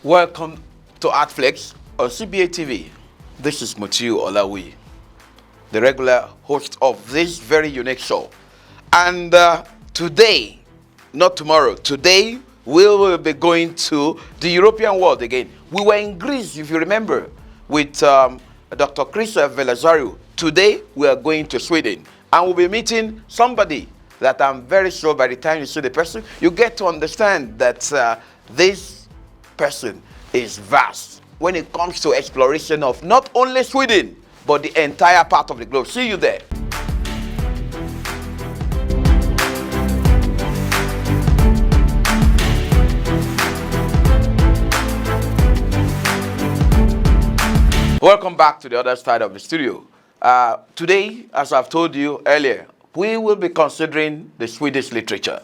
Welcome to Artflakes on CBA TV. This is Mutiu Olawi, the regular host of this very unique show. And today, not tomorrow, today we will be going to the European world again. We were in Greece, if you remember, with Dr. Chris Velazariou. Today we are going to Sweden, and we'll be meeting somebody that I'm very sure by the time you see the person, you get to understand that this person is vast when it comes to exploration of not only Sweden, but the entire part of the globe. See you there. Welcome back to the other side of the studio. Today, as I've told you earlier, we will be considering the Swedish literature.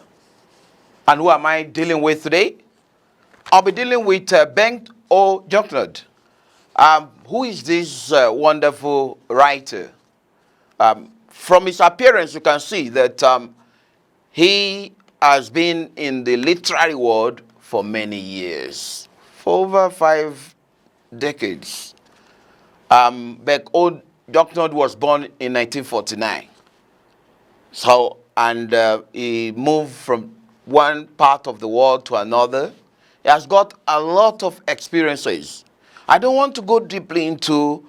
And who am I dealing with today? I'll be dealing with Bengt O Björklund. Who is this wonderful writer? From his appearance, you can see that he has been in the literary world for many years, for over 5 decades. Bengt O Björklund was born in 1949. So, and he moved from one part of the world to another. He has got a lot of experiences. I don't want to go deeply into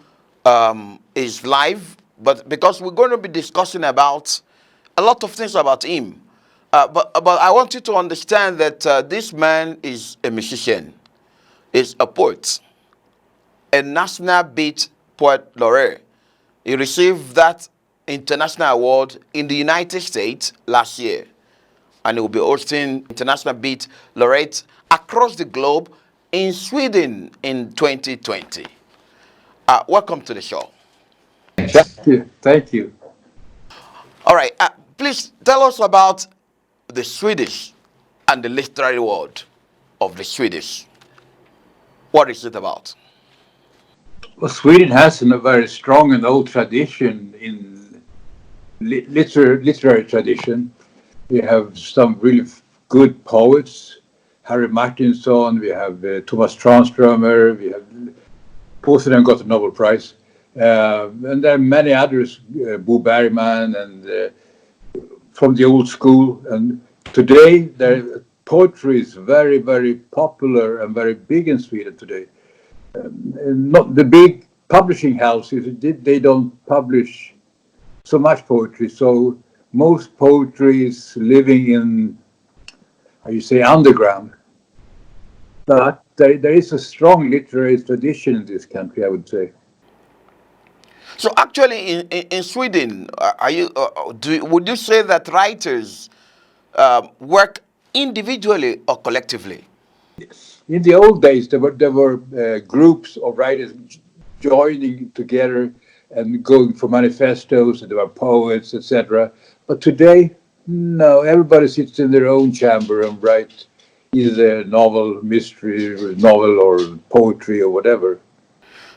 his life, but because we're going to be discussing about a lot of things about him. But I want you to understand that this man is a musician, is a poet, a National Beat Poet Laureate. He received that international award in the United States last year, and he will be hosting International Beat Laureate across the globe in Sweden in 2020. Welcome to the show. Thank you. Thank you. All right, please tell us about the Swedish and the literary world of the Swedish. What is it about? Well, Sweden has a very strong and old tradition in literary tradition. We have some really good poets, Harry Martinson, we have Thomas Tranströmer, we have, both of them got the Nobel Prize. And there are many others, Bo Bergman, and from the old school. And today, poetry is very, very popular and very big in Sweden today. Not the big publishing houses, they don't publish so much poetry. So most poetry is living in, how you say, underground. But there is a strong literary tradition in this country, I would say. So actually, in Sweden, would you say that writers work individually or collectively? In the old days, there were groups of writers joining together and going for manifestos, and there were poets, etc. But today, no, everybody sits in their own chamber and writes either novel, mystery, novel, or poetry, or whatever.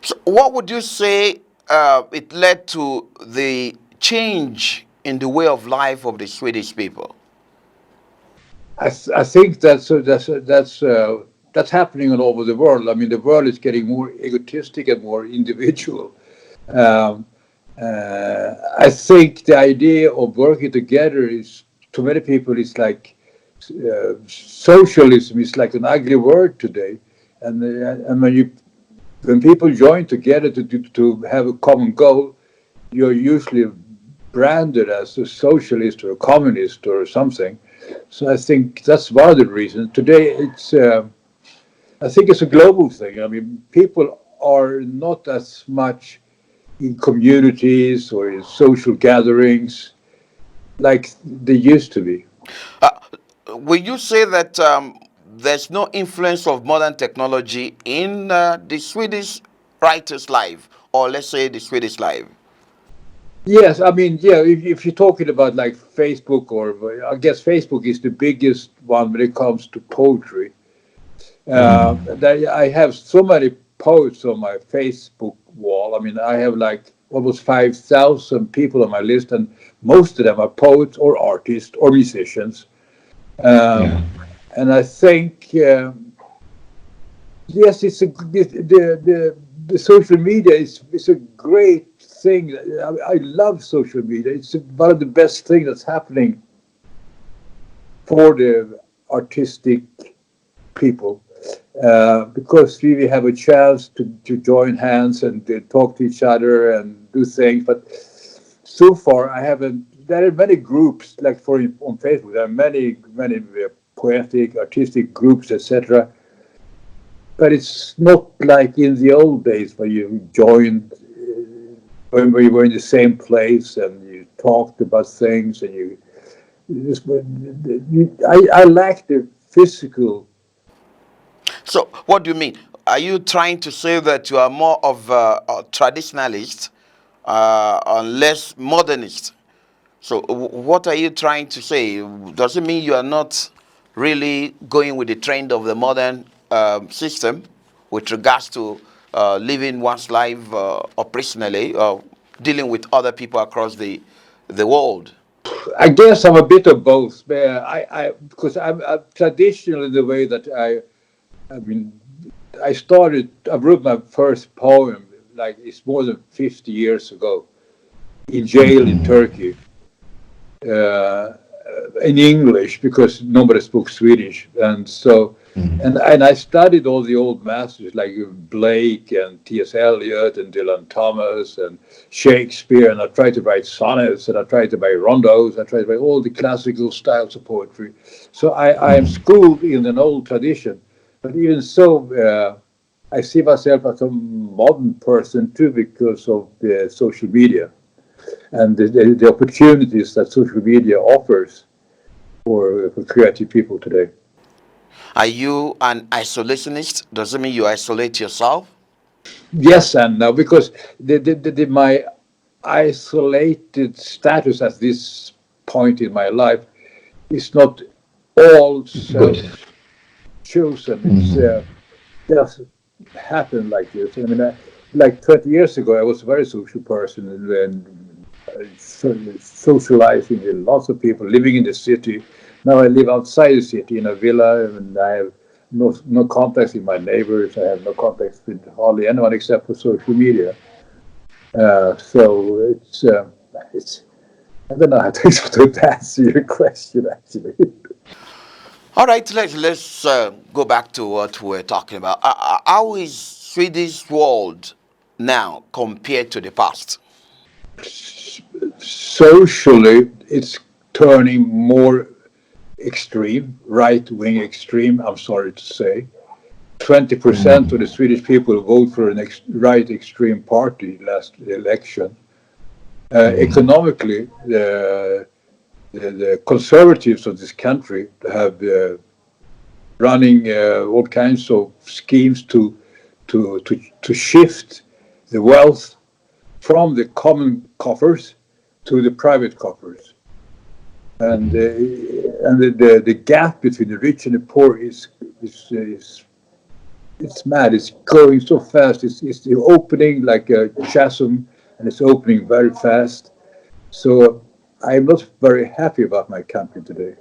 So what would you say it led to the change in the way of life of the Swedish people? I think that's happening all over the world. I mean, the world is getting more egotistic and more individual. I think the idea of working together is, to many people, it's like socialism is like an ugly word today. And when people join together to have a common goal, you're usually branded as a socialist or a communist or something. So I think that's one of the reasons. Today, I think it's a global thing. I mean, people are not as much in communities or in social gatherings like they used to be. Will you say that there's no influence of modern technology in the Swedish writer's life, or let's say the Swedish life? Yes, I mean, yeah, if you're talking about like Facebook, or I guess Facebook is the biggest one when it comes to poetry. I have so many poets on my Facebook wall. I mean, I have like almost 5,000 people on my list, and most of them are poets or artists or musicians. And I think Yes, it's the social media is a great thing. I love social media. It's one of the best things that's happening for the artistic people, because we have a chance to join hands and to talk to each other and do things. But so far, I haven't. There are many groups, like on Facebook. There are many poetic, artistic groups, etc. But it's not like in the old days where you joined, when we were in the same place and you talked about things and I lack the physical. So, what do you mean? Are you trying to say that you are more of a traditionalist and less modernist? So, what are you trying to say? Does it mean you are not really going with the trend of the modern system with regards to living one's life operationally, dealing with other people across the world? I guess I'm a bit of both. Because I'm traditionally the way that I mean, I wrote my first poem, like it's more than 50 years ago, in jail in Turkey, uh, in English, because nobody spoke Swedish. And so, and I studied all the old masters like Blake and T.S. Eliot and Dylan Thomas and Shakespeare. And I tried to write sonnets and I tried to write rondos. I tried to write all the classical styles of poetry. So I am schooled in an old tradition. But even so, I see myself as a modern person too because of the social media and the opportunities that social media offers for creative people today. Are you an isolationist? Does it mean you isolate yourself? Yes and no, because my isolated status at this point in my life is not all self-chosen. It's just happened like this. I mean, like 20 years ago, I was a very social person and socializing with lots of people, living in the city. Now I live outside the city in a villa, and I have no contacts with my neighbors. I have no contacts with hardly anyone except for social media. So it's I don't know how to answer your question actually. All right, let's go back to what we're talking about. How is Swedish world now compared to the past? Socially, it's turning more extreme, right-wing extreme, I'm sorry to say. 20% of the Swedish people vote for an right extreme party last election. Economically, the conservatives of this country have running all kinds of schemes to shift the wealth from the common coffers to the private coffers. And the gap between the rich and the poor is it's mad. It's going so fast. It's opening like a chasm, and it's opening very fast. So I'm not very happy about my country today.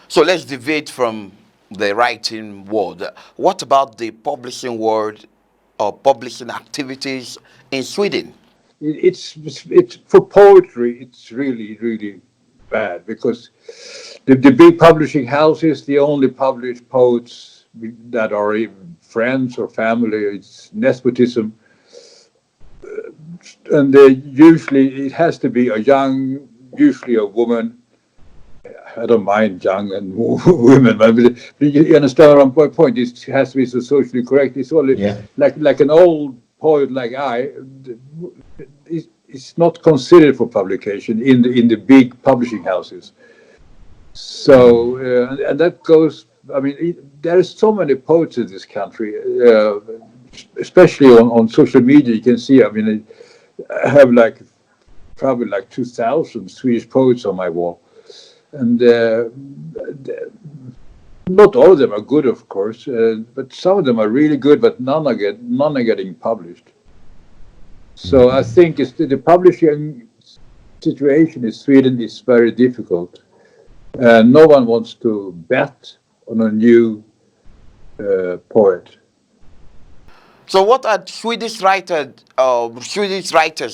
So let's deviate from the writing world. What about the publishing world or publishing activities in Sweden? It's for poetry. It's really bad because the big publishing houses they only publish poets that are even friends or family. It's nepotism, and usually it has to be a young, usually a woman. I don't mind young and women, but you understand my point. It has to be so socially correct. It's only like an old poet like it's not considered for publication in the big publishing houses. So and that goes. I mean, there are so many poets in this country, especially on social media. You can see. I mean, I have probably 2,000 Swedish poets on my wall. And not all of them are good, of course, but some of them are really good, but none are getting published. So I think the publishing situation in Sweden is very difficult. No one wants to bet on a new poet. So what are Swedish writers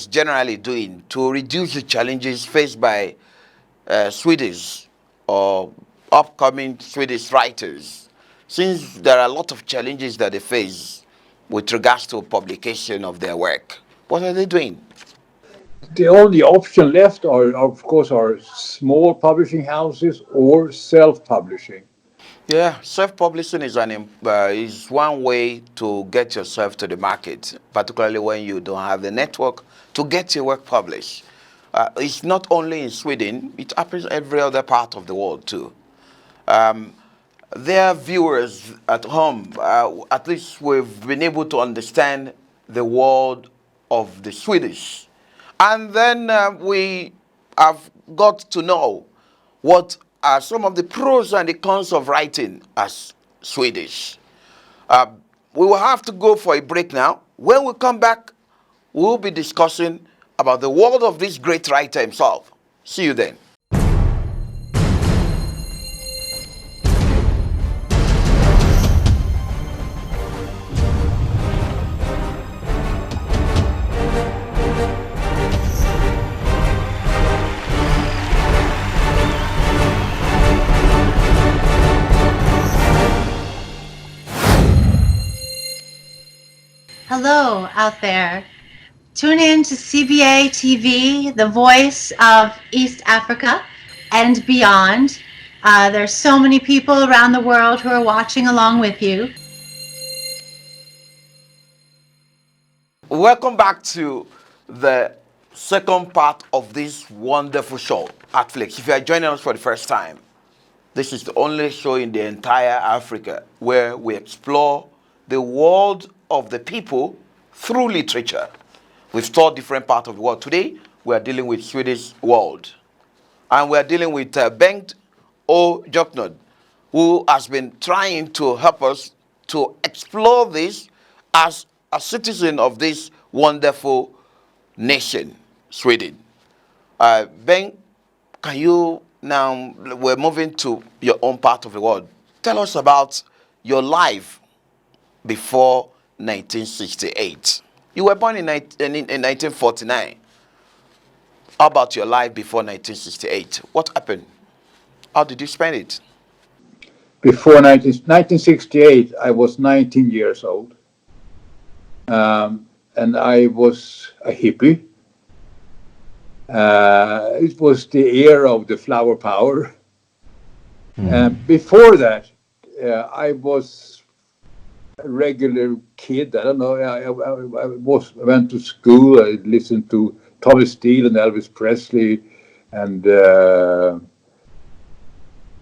generally doing to reduce the challenges faced by Swedish or upcoming Swedish writers, since there are a lot of challenges that they face with regards to publication of their work? What are they doing? The only option left are, of course, are small publishing houses or self-publishing. Yeah, self-publishing is one way to get yourself to the market, particularly when you don't have the network to get your work published. It's not only in Sweden; it happens every other part of the world too. Their viewers at home, at least we've been able to understand the world of the Swedish. And then we have got to know what are some of the pros and the cons of writing as Swedish. Uh, we will have to go for a break now. When we come back, we'll be discussing about the world of this great writer himself. See you then. Hello out there. Tune in to CBA TV, the voice of East Africa and beyond. There's so many people around the world who are watching along with you. Welcome back to the second part of this wonderful show, Artflakes. If you are joining us for the first time, this is the only show in the entire Africa where we explore the world of the people through literature. We've explored different parts of the world. Today, we are dealing with Swedish world. And we are dealing with Bengt O Björklund, who has been trying to help us to explore this as a citizen of this wonderful nation, Sweden. Bengt, can you now, we're moving to your own part of the world. Tell us about your life before 1968. You were born in 1949. How about your life before 1968? What happened? How did you spend it? Before 1968, I was 19 years old. And I was a hippie. It was the era of the flower power. Before that, I was a regular kid. I don't know. I went to school. I listened to Tommy Steele and Elvis Presley and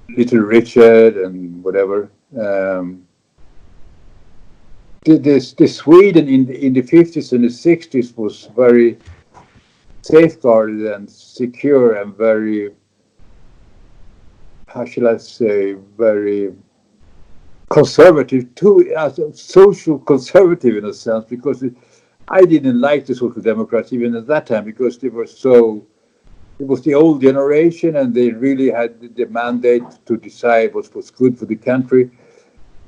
Little Richard and whatever. The Sweden in the 50s and the 60s was very safeguarded and secure and very, how shall I say, very conservative too, social conservative in a sense, because I didn't like the Social Democrats even at that time because they were so, it was the old generation and they really had the mandate to decide what was good for the country.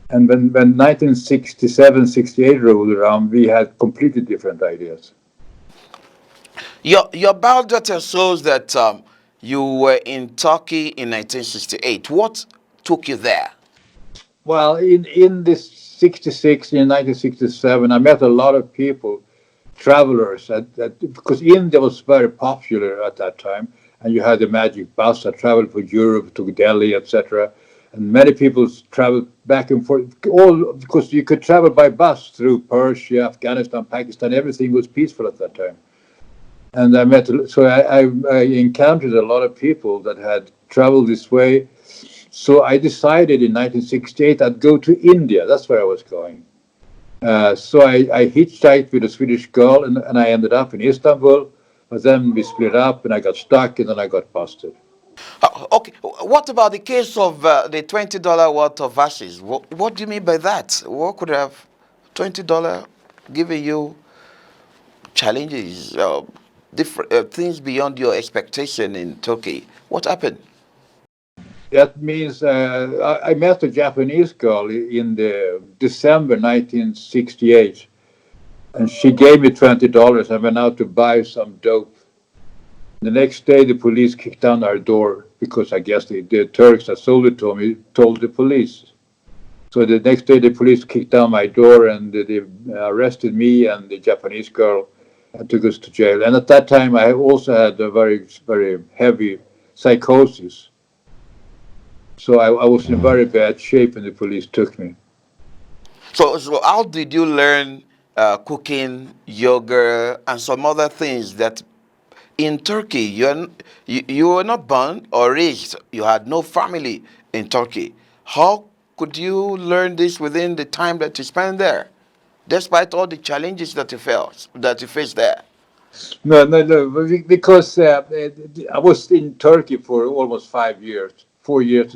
And when 1967, 68 rolled around, we had completely different ideas. Your biodata shows that you were in Turkey in 1968. What took you there? Well, in this 66, in 1967, I met a lot of people, travelers, because India was very popular at that time, and you had the magic bus that traveled for Europe to Delhi, etc. And many people traveled back and forth, all because you could travel by bus through Persia, Afghanistan, Pakistan. Everything was peaceful at that time. And I encountered a lot of people that had traveled this way. So I decided in 1968 I'd go to India. That's where I was going. So I hitchhiked with a Swedish girl, and I ended up in Istanbul. But then we split up, and I got stuck, and then I got busted. Okay, what about the case of the $20 worth of ashes? What do you mean by that? What could have $20 given you challenges, different things beyond your expectation in Turkey? What happened? That means I met a Japanese girl in the December 1968, and she gave me $20. I went out to buy some dope. The next day, the police kicked down our door because I guess the Turks that sold it to me told the police. So the next day, the police kicked down my door and they arrested me and the Japanese girl and took us to jail. And at that time, I also had a very, very heavy psychosis. So I was in very bad shape when the police took me. So how did you learn cooking, yoga, and some other things that in Turkey you were not born or raised? You had no family in Turkey. How could you learn this within the time that you spent there, despite all the challenges that you faced there? No, because I was in Turkey for almost 5 years, 4 years,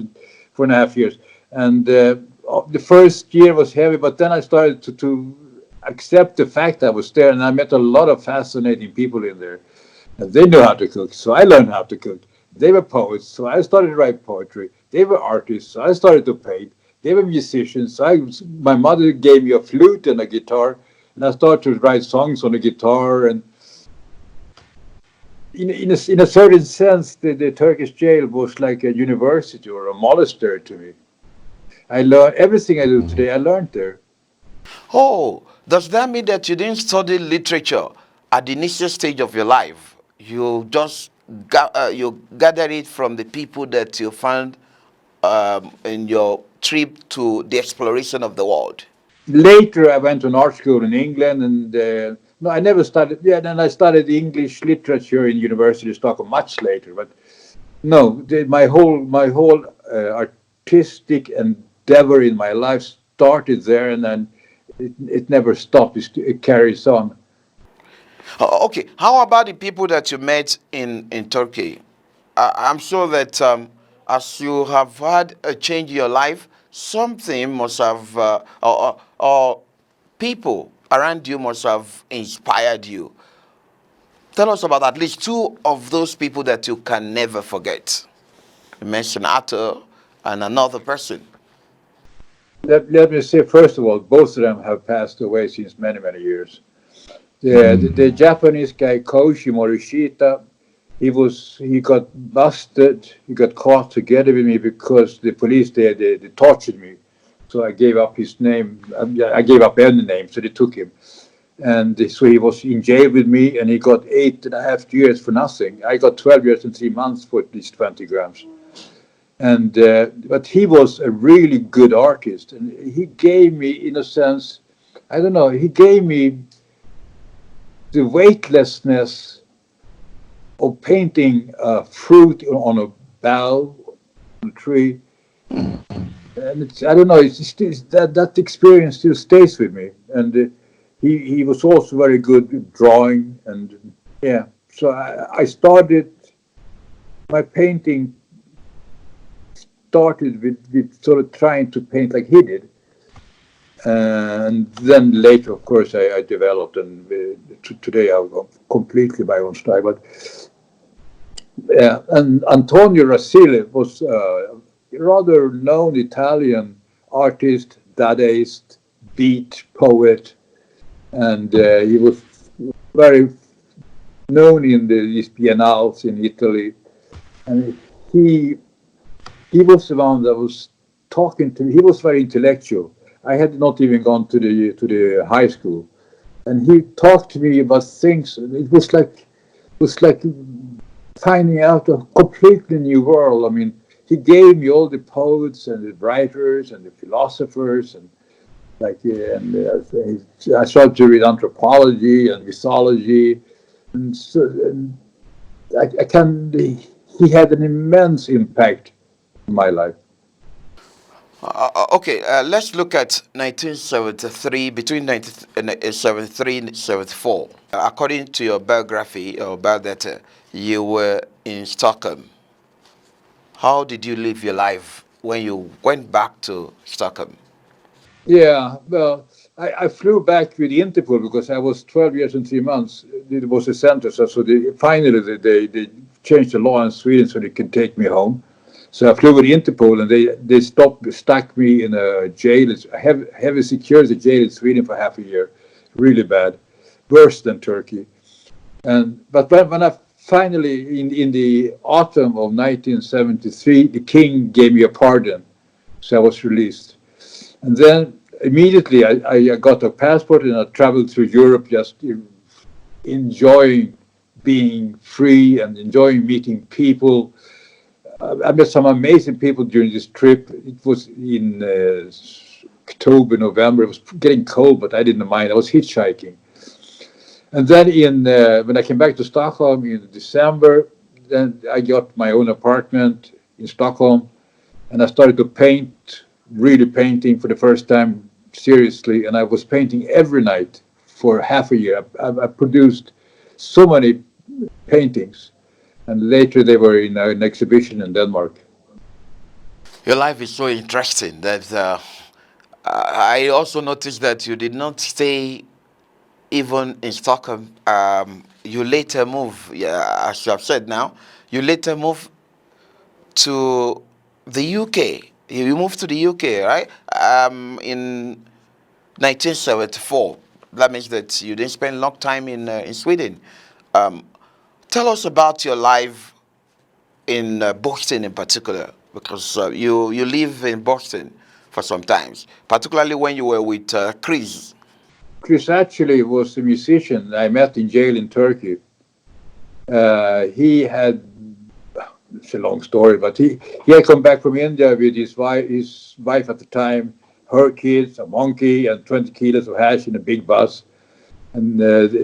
4.5 years, and the first year was heavy. But then I started to accept the fact I was there, and I met a lot of fascinating people in there. And they knew how to cook, so I learned how to cook. They were poets, so I started to write poetry. They were artists, so I started to paint. They were musicians, so my mother gave me a flute and a guitar, and I started to write songs on the guitar. And in a certain sense, the Turkish jail was like a university or a monastery to me. I learned everything I do today. I learned there. Oh, does that mean that you didn't study literature at the initial stage of your life? You just you gathered it from the people that you found in your trip to the exploration of the world. Later, I went to an art school in England, and no, I never studied. Yeah, then I studied English literature in University of Stockholm much later. But no, my whole artistic endeavor in my life started there, and then it never stopped. It carries on. Okay, how about the people that you met in Turkey? I'm sure that as you have had a change in your life, something must have, or people around you must have inspired you. Tell us about at least two of those people that you can never forget. You mentioned Ato and another person. Let me say, first of all, both of them have passed away since many, many years. The Japanese guy Koji Morishita, he got busted. He got caught together with me because the police they tortured me. So I gave up his name. I gave up any name, so they took him. And so he was in jail with me, and he got 8.5 years for nothing. I got 12 years and 3 months for these 20 grams. And but he was a really good artist, and he gave me, in a sense, I don't know, he gave me the weightlessness of painting fruit on a bough, on a tree. And I don't know, that experience still stays with me. And he was also very good at drawing. And yeah, so I started, my painting started with sort of trying to paint like he did. And then later, of course, I developed, and today I've got completely my own style. But yeah, and Antonio Rasile was a rather known Italian artist, Dadaist, beat poet, and he was very known in these biennales in Italy. And he was the one that was talking to me. He was very intellectual. I had not even gone to the high school, and he talked to me about things. It was like finding out a completely new world. I mean, he gave me all the poets and the writers and the philosophers, and I started to read anthropology and mythology, and he had an immense impact on my life. Okay, let's look at 1973, between 1973 and 74. According to your biography or biodata, you were in Stockholm. How did you live your life when you went back to Stockholm? Yeah, well, I flew back with Interpol because I was 12 years and 3 months. It was a sentence, so finally they changed the law in Sweden so they could take me home. So I flew with Interpol, and they stuck me in a jail, a heavy security jail in Sweden for half a year, really bad, worse than Turkey. But when I finally, in the autumn of 1973, the king gave me a pardon, so I was released. And then immediately I got a passport and I traveled through Europe, just enjoying being free and enjoying meeting people. I met some amazing people during this trip. It was in October, November. It was getting cold, but I didn't mind. I was hitchhiking. And then when I came back to Stockholm in December, then I got my own apartment in Stockholm, and I started to paint, really painting for the first time seriously. And I was painting every night for half a year. I produced so many paintings, and later they were in an exhibition in Denmark. Your life is so interesting that I also noticed that you did not stay even in Stockholm. You later move, yeah, as you have said now, you later move to the UK. You moved to the UK, right? In 1974. That means that you didn't spend a long time in Sweden. Tell us about your life in Boston in particular, because you live in Boston for some times, particularly when you were with Chris. Chris actually was a musician I met in jail in Turkey. He had, it's a long story, but he had come back from India with his wife at the time, her kids, a monkey, and 20 kilos of hash in a big bus. And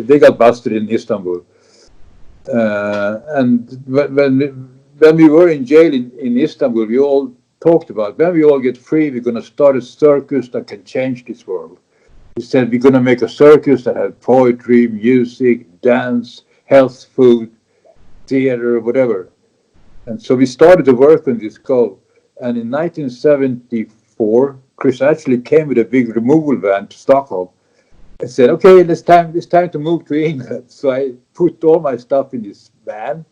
they got busted in Istanbul. And when we were in jail in Istanbul, we all talked about, when we all get free, we're going to start a circus that can change this world. He said, we're going to make a circus that has poetry, music, dance, health, food, theater, whatever. And so we started to work on this goal. And in 1974, Chris actually came with a big removal van to Stockholm. I said, okay, it's time to move to England. So I put all my stuff in this van,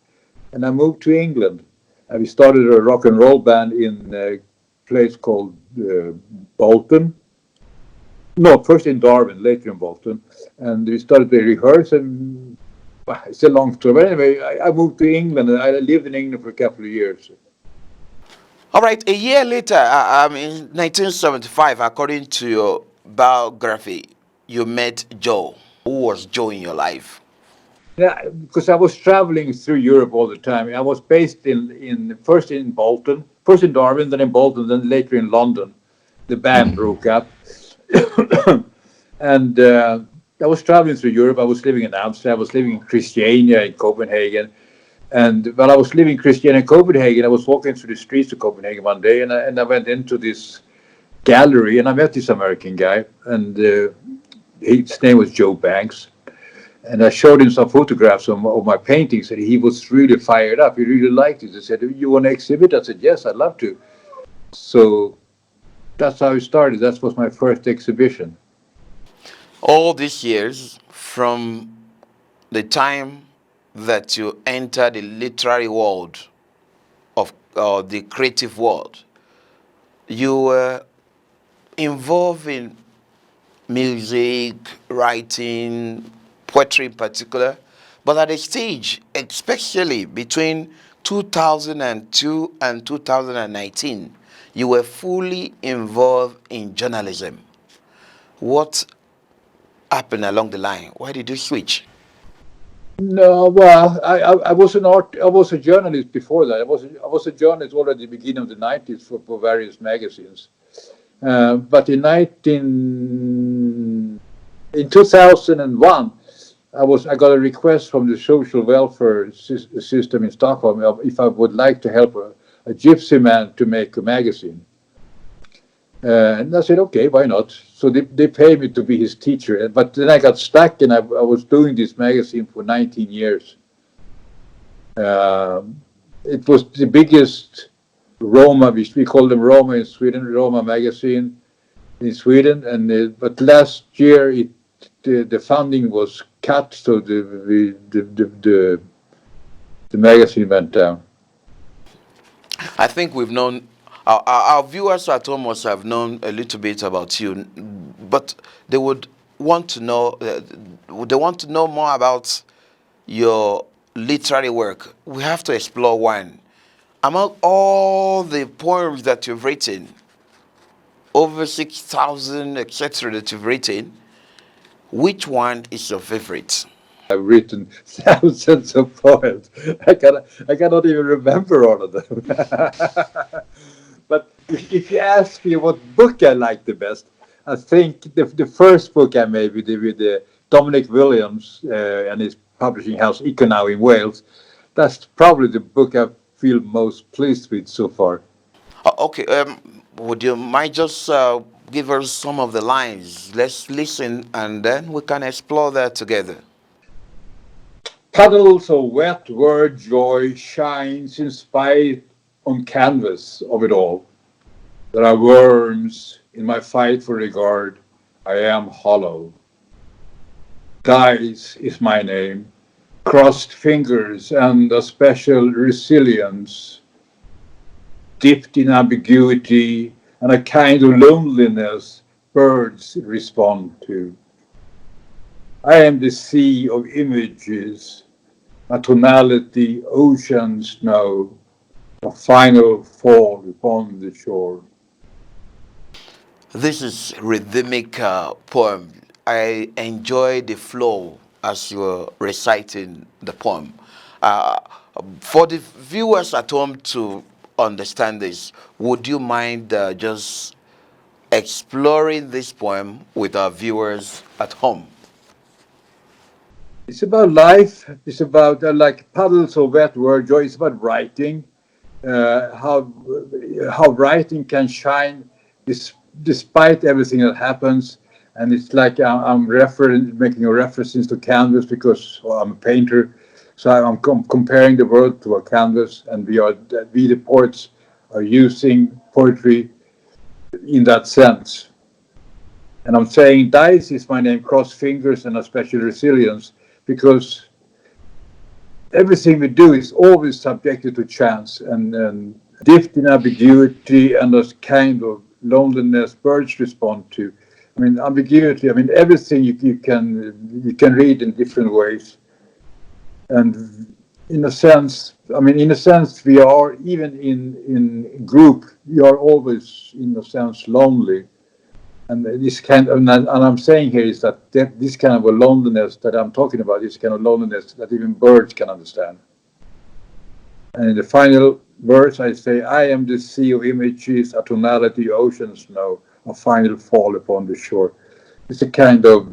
and I moved to England. And we started a rock and roll band in a place called Bolton. No, first in Darwin, later in Bolton. And we started to rehearse, and it's a long story. But anyway, I moved to England, and I lived in England for a couple of years. All right, a year later, in 1975, according to your biography, you met Joe. Who was Joe in your life? Yeah, because I was traveling through Europe all the time. I was based in first in Bolton, first in Darwin, then in Bolton, then later in London. The band broke up. And I was traveling through Europe. I was living in Amsterdam. I was living in Christiania in Copenhagen. And while I was living in Christiania in Copenhagen, I was walking through the streets of Copenhagen one day, and I went into this gallery, and I met this American guy, and his name was Joe Banks. And I showed him some photographs of my paintings, and he was really fired up. He really liked it. He said, "You want to exhibit?" I said, "Yes, I'd love to." So that's how it started. That was my first exhibition. All these years, from the time that you enter the literary world of the creative world, you were involved in music, writing, poetry in particular, but at a stage, especially between 2002 and 2019, you were fully involved in journalism. What happened along the line? Why did you switch? No, well, I was I was a journalist before that. I was a journalist already at the beginning of the 90s for various magazines. But in 2001, I got a request from the social welfare system in Stockholm if I would like to help a gypsy man to make a magazine. And I said, okay, why not? So they paid me to be his teacher. But then I got stuck, and I was doing this magazine for 19 years. It was the biggest Roma, we call them Roma in Sweden, Roma magazine in Sweden. But last year the funding was cut, so the magazine went down. I think we've known, our viewers at home must have known a little bit about you, but they would want to know, they want to know more about your literary work. We have to explore one. Among all the poems that you've written, over 6,000, etc., that you've written, which one is your favorite? I've written thousands of poems. I cannot even remember all of them. But if you ask me what book I like the best, I think the first book I made with Dominic Williams and his publishing house Econow in Wales, that's probably the book I feel most pleased with so far. Okay, would you mind just give us some of the lines? Let's listen and then we can explore that together. Puddles of wet word joy shines in spite on canvas of it all. There are worms in my fight for regard. I am hollow. Dice is my name. Crossed fingers and a special resilience. Dipped in ambiguity and a kind of loneliness birds respond to. I am the sea of images, a tonality oceans know, a final fall upon the shore. This is rhythmic poem. I enjoy the flow as you're reciting the poem. Uh, for the viewers at home to understand this, would you mind just exploring this poem with our viewers at home? It's about life. It's about like puddles of wet word joy. It's about writing, how writing can shine despite everything that happens. And it's like I'm making a reference to canvas because I'm a painter. So I'm comparing the world to a canvas, and we the poets are using poetry in that sense. And I'm saying dice is my name, cross fingers and a special resilience, because everything we do is always subjected to chance and dipped in ambiguity and a kind of loneliness birds respond to. I mean, ambiguity, I mean, everything you can read in different ways. And in a sense, we are, even in group, we are always, in a sense, lonely. And this kind of, and I'm saying here is that this kind of a loneliness that I'm talking about, this kind of loneliness that even birds can understand. And in the final verse, I say, I am the sea of images, a tonality oceans know, a final fall upon the shore. It's a kind of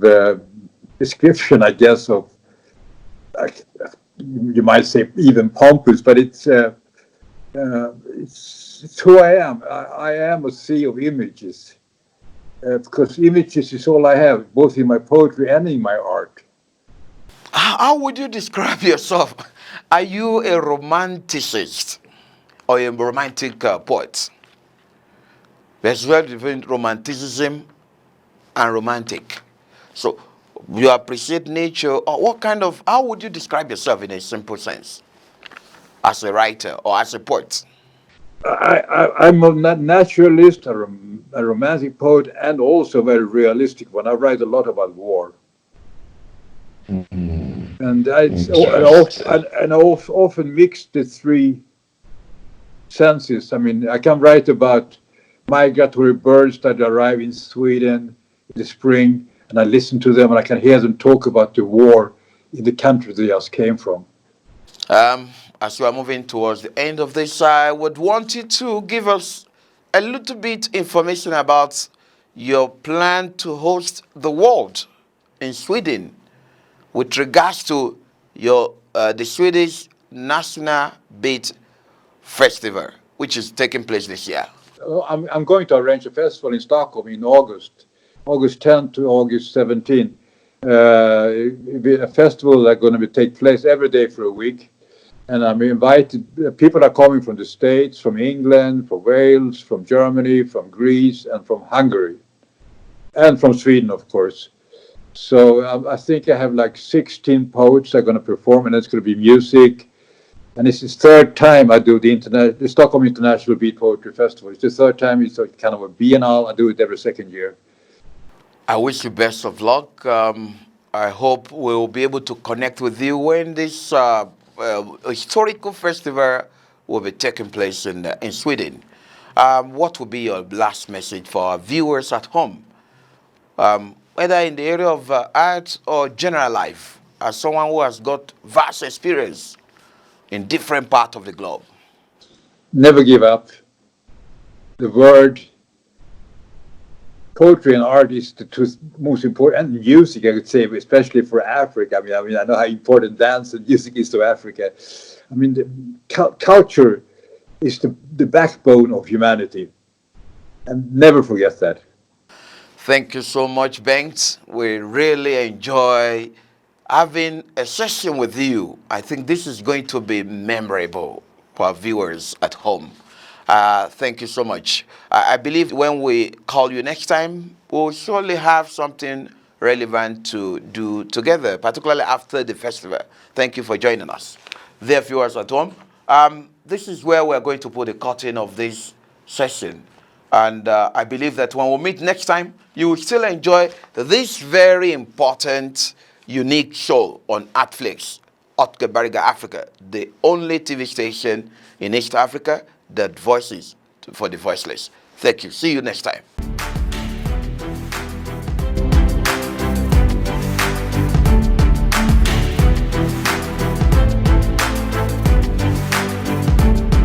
description, I guess, of, you might say, even pompous, but it's who I am. I am a sea of images. Because images is all I have, both in my poetry and in my art. How would you describe yourself? Are you a romanticist or a romantic poet? There's a difference between romanticism and romantic. So you appreciate nature, or what kind of, how would you describe yourself in a simple sense? As a writer or as a poet? I'm a naturalist, a romantic poet, and also very realistic one. I write a lot about war. Mm-hmm. And I often mix the three senses. I mean, I can write about migratory birds that arrive in Sweden in the spring, and I listen to them and I can hear them talk about the war in the country they just came from. As we are moving towards the end of this, I would want you to give us a little bit information about your plan to host the world in Sweden with regards to your the Swedish National Beat Festival, which is taking place this year. I'm going to arrange a festival in Stockholm in August 10 to August 17. A festival that's going to take place every day for a week. And I'm invited, people are coming from the States, from England, from Wales, from Germany, from Greece, and from Hungary. And from Sweden, of course. So I think I have like 16 poets that are going to perform, and it's going to be music, And it's the third time I do the Stockholm International Beat Poetry Festival. It's the third time. It's a kind of a biennale. I do it every second year. I wish you best of luck. I hope we'll be able to connect with you when this historical festival will be taking place in Sweden. What will be your last message for our viewers at home, whether in the area of art or general life, as someone who has got vast experience in different parts of the globe? Never give up. The word poetry and art is the two most important, and music, I could say, especially for Africa. I mean, I know how important dance and music is to Africa. I mean, the culture is the backbone of humanity, and never forget that. Thank you so much, Bengt. We really enjoy having a session with you. I think this is going to be memorable for our viewers at home. Thank you so much. I believe when we call you next time, we'll surely have something relevant to do together, particularly after the festival. Thank you for joining us. Dear viewers at home, this is where we're going to put the curtain of this session. And I believe that when we meet next time, you will still enjoy this very important, unique show on Artflakes, Bariga Africa, the only TV station in East Africa that voices for the voiceless. Thank you. See you next time.